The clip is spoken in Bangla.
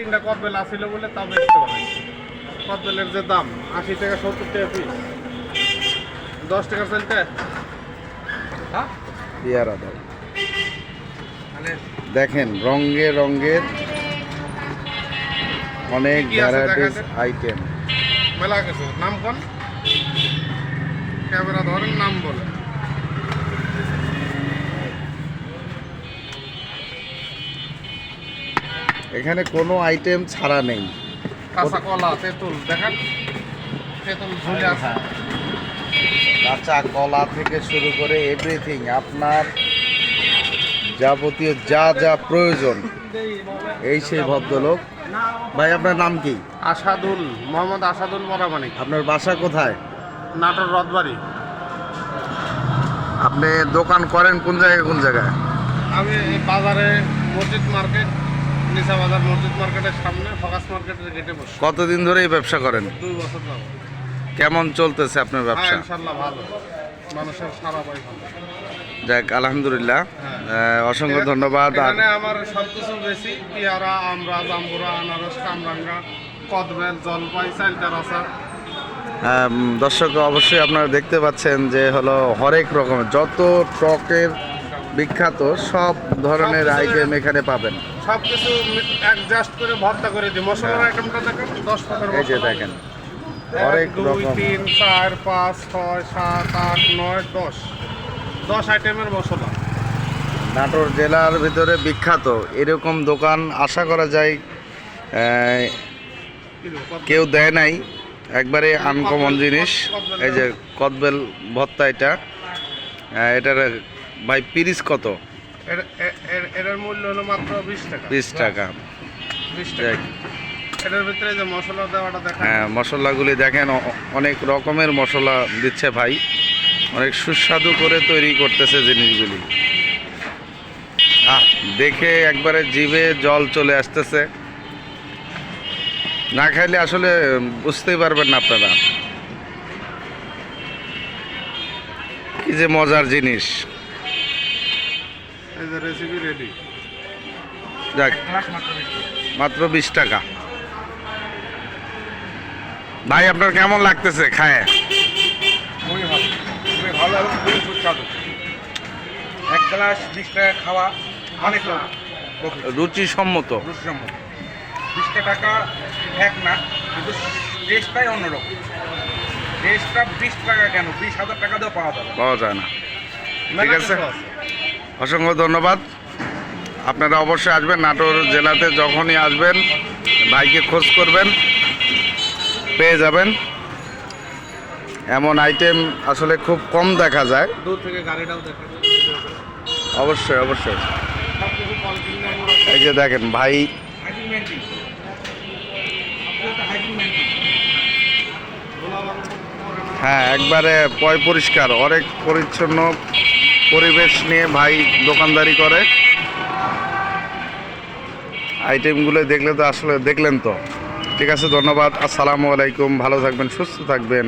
3টা কদবেল আসিল বলে তা বেচতে পারে। কদবেলের যে দাম 80 টাকা 70 টাকা পিস, 10 টাকা চলতে। হ্যাঁ পেয়ারা দাও। দেখেন রঙে রঙের অনেক ভ্যারাইটিস আইটেম। মেলা কিছু নাম কোন ক্যামেরা ধরেন নাম বলে। এখানে কোনো আইটেম ছাড়া নেই। কাঁচা কলা, তেঁতুল দেখেন, তেঁতুল ঝুলে আছে। কাঁচা কলা থেকে শুরু করে এভরিথিং আপনার যাবতীয় যা যা প্রয়োজন এই সেই ভদ্রলোক। ভাই আপনার নাম কি? আসাদুল, মোহাম্মদ আসাদুল মরামানিক। আপনার বাসা কোথায়? নাটোর রথবাড়ি। আপনি দোকান করেন কোন জায়গায় কোন জায়গায়? আমি এই বাজারে মসজিদ মার্কেট, নিশা বাজার মসজিদ মার্কেটের সামনে ফোকাস মার্কেটের গেটে বসে। কতদিন ধরে এই ব্যবসা করেন? 2 বছর যাবো। কেমন চলতেছে আপনার ব্যবসা? ইনশাল্লাহ ভালো, মানুষের সারা পাই ভালো। যাক আলহামদুলিল্লাহ, অসংখ্য ধন্যবাদ। এখানে আমার সবকিছু বেশি, পেয়ারা, আমরা, জাম্বুরা, আনারস, কামরাঙ্গা, কদবেল, জলপাই, চালতা রসা। দর্শক অবশ্যই আপনারা দেখতে পাচ্ছেন যে হলো হরেক রকমের যত টকের বিখ্যাত সব ধরনের আইটেম এখানে পাবেন। সবকিছু অ্যাডজাস্ট করে ভর্তা করে দিই। মশলার আইটেমটা দেখেন 10 টাকার। এই যে দেখেন হরেক 1 2 রকম 3 4 5 6 7 8 9 10 আইটেমের মশলা। নাটোর জেলার ভিতরে বিখ্যাত এরকম দোকান আশা করা যায় কেউ দেয় নাই, একবারে আনকমন জিনিস। এই যে কদবেল ভর্তা, এটার ভাই পিরিস কত? এটার মূল্য হলো মাত্র 20 টাকা। 20 টাকা। 20 টাকা। এটার ভিতরে যে মশলা দেওয়াটা দেখেন। হ্যাঁ মশলাগুলি দেখেন, অনেক রকমের মশলা দিচ্ছে ভাই, অনেক সুস্বাদু করে তৈরি করতেছে জিনিসগুলি। দেখে একবারে জিভে জল চলে আসতেছে, না খাইলে আসলে বুঝতেই পারবেন না আপনারা কি যে মজার জিনিস। এই যে রেসিপি রেডি। যাক মাত্র 20 টাকা। ভাই আপনার কেমন লাগতেছে খায়? খুবই ভালো, খুবই ভালো এবং খুবই সুস্বাদু। 1 গ্লাস 20 টাকা খাওয়া অনেক রুচিসম্মত। 20 টাকা এক না, কিন্তু টেস্টটাই অন্যরকম। টেস্টটা 20 টাকা কেন, 20,000 টাকা দিয়েও পাওয়া যায় না। ঠিক আছে, অসংখ্য ধন্যবাদ। আপনারা অবশ্যই আসবেন নাটোর জেলাতে, যখনই আসবেন ভাইকে খোঁজ করবেন, পেয়ে যাবেন। এমন আইটেম আসলে খুব কম দেখা যায়। দূর থেকে গাড়িটাও দেখেন। অবশ্যই অবশ্যই। এই যে দেখেন ভাই, হ্যাঁ একবারে পরিষ্কার, অনেক পরিচ্ছন্ন পরিবেশ নিয়ে ভাই দোকানদারি করে। আইটেমগুলো দেখলে তো আসলে দেখলেন তো। ঠিক আছে, ধন্যবাদ। আসসালামু আলাইকুম, ভালো থাকবেন, সুস্থ থাকবেন।